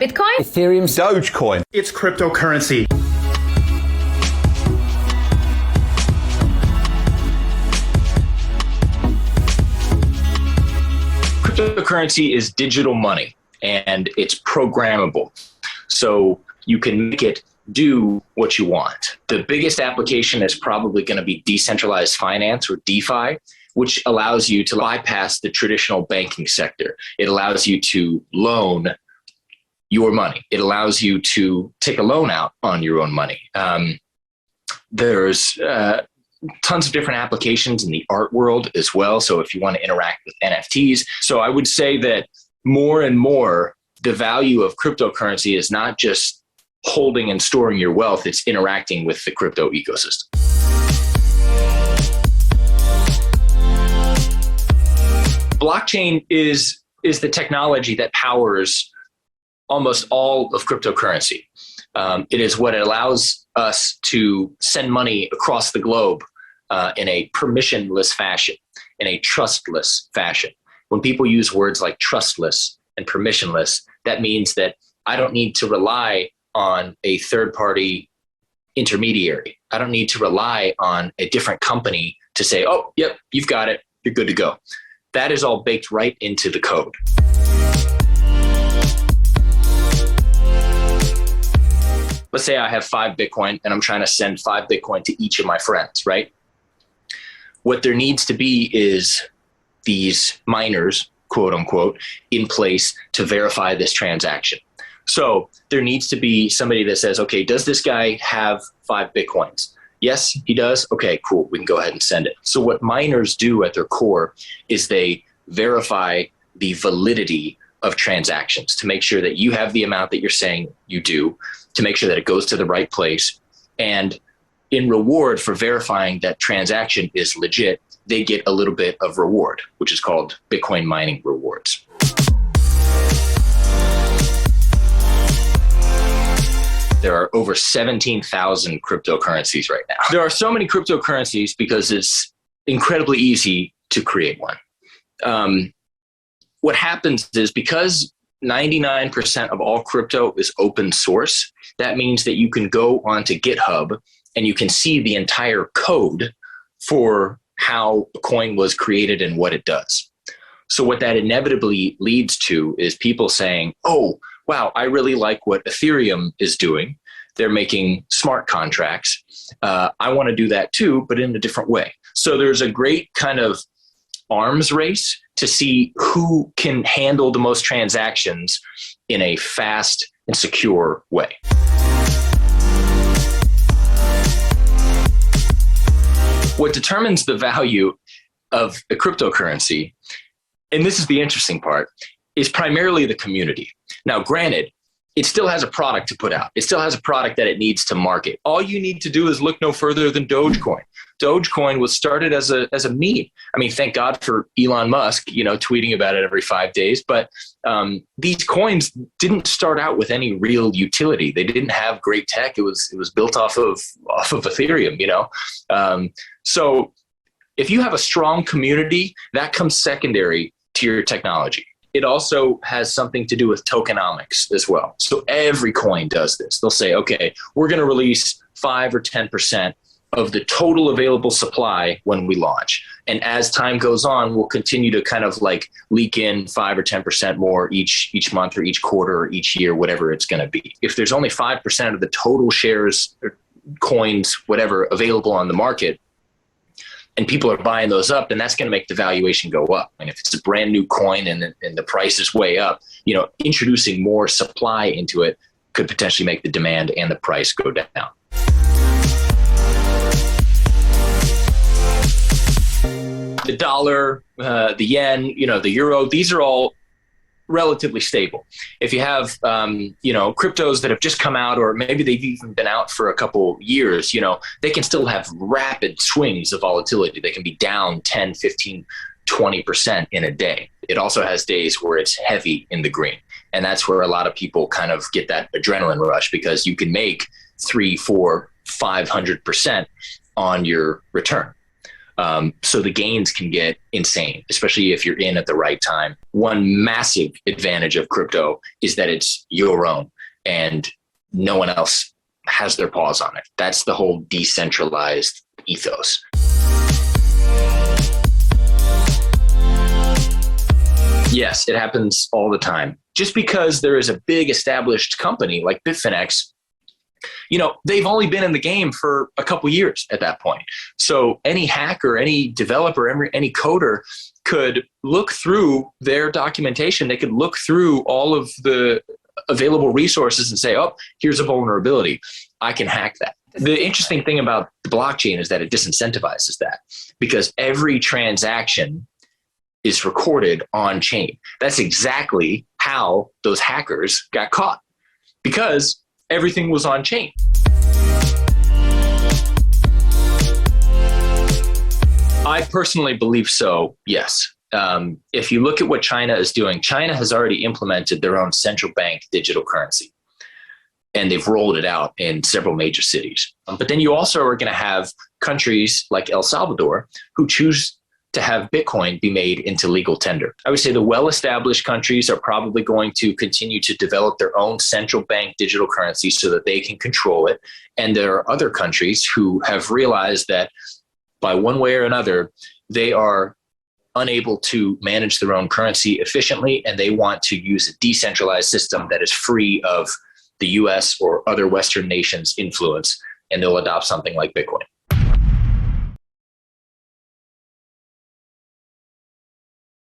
Bitcoin? Ethereum? Dogecoin. It's cryptocurrency. Cryptocurrency is digital money and it's programmable. So you can make it do what you want. The biggest application is probably going to be decentralized finance or DeFi, which allows you to bypass the traditional banking sector. It allows you to loan your money. It allows you to take a loan out on your own money. There's tons of different applications in the art world as well. So if you want to interact with NFTs. So I would say that more and more, the value of cryptocurrency is not just holding and storing your wealth, it's interacting with the crypto ecosystem. Blockchain is the technology that powers almost all of cryptocurrency. It is what allows us to send money across the globe in a permissionless fashion, in a trustless fashion. When people use words like trustless and permissionless, that means that I don't need to rely on a third-party intermediary. I don't need to rely on a different company to say, oh, yep, you've got it, you're good to go. That is all baked right into the code. Let's say I have 5 Bitcoin and I'm trying to send 5 Bitcoin to each of my friends, right? What there needs to be is these miners, quote unquote, in place to verify this transaction. So there needs to be somebody that says, okay, does this guy have 5 Bitcoins? Yes, he does. Okay, cool. We can go ahead and send it. So what miners do at their core is they verify the validity of transactions to make sure that you have the amount that you're saying you do, to make sure that it goes to the right place. And in reward for verifying that transaction is legit, they get a little bit of reward, which is called Bitcoin mining rewards. There are over 17,000 cryptocurrencies right now. There are so many cryptocurrencies because it's incredibly easy to create one. What happens is because 99% of all crypto is open source, that means that you can go onto GitHub and you can see the entire code for how a coin was created and what it does. So what that inevitably leads to is people saying, oh, wow, I really like what Ethereum is doing. They're making smart contracts. I want to do that too, but in a different way. So there's a great kind of arms race to see who can handle the most transactions in a fast and secure way. What determines the value of a cryptocurrency, and this is the interesting part, is primarily the community. Now, granted, it still has a product to put out. It still has a product that it needs to market. All you need to do is look no further than Dogecoin. Dogecoin was started as a meme. I mean, thank God for Elon Musk, tweeting about it every 5 days. But these coins didn't start out with any real utility. They didn't have great tech. It was built off of Ethereum. So if you have a strong community, that comes secondary to your technology. It also has something to do with tokenomics as well. So every coin does this. They'll say, okay, we're going to release 5 or 10% of the total available supply when we launch. And as time goes on, we'll continue to kind of like leak in 5 or 10% more each month or each quarter or each year, whatever it's going to be. If there's only 5% of the total shares or coins, whatever, available on the market, and people are buying those up, then that's going to make the valuation go up. And if it's a brand new coin and the price is way up, introducing more supply into it could potentially make the demand and the price go down. The dollar, the yen, the euro, these are all relatively stable. If you have, cryptos that have just come out, or maybe they've even been out for a couple years, they can still have rapid swings of volatility. They can be down 10, 15, 20% in a day. It also has days where it's heavy in the green. And that's where a lot of people kind of get that adrenaline rush, because you can make 300, 400, 500% on your return. So the gains can get insane, especially if you're in at the right time. One massive advantage of crypto is that it's your own and no one else has their paws on it. That's the whole decentralized ethos. Yes, it happens all the time. Just because there is a big established company like Bitfinex, they've only been in the game for a couple years at that point. So any hacker, any developer, any coder could look through their documentation. They could look through all of the available resources and say, oh, here's a vulnerability. I can hack that. The interesting thing about the blockchain is that it disincentivizes that because every transaction is recorded on chain. That's exactly how those hackers got caught, because everything was on chain. I personally believe so, yes. If you look at what China is doing, China has already implemented their own central bank digital currency, and they've rolled it out in several major cities. But then you also are going to have countries like El Salvador who choose to have Bitcoin be made into legal tender. I would say the well-established countries are probably going to continue to develop their own central bank digital currency so that they can control it. And there are other countries who have realized that by one way or another, they are unable to manage their own currency efficiently, and they want to use a decentralized system that is free of the US or other Western nations' influence, and they'll adopt something like Bitcoin.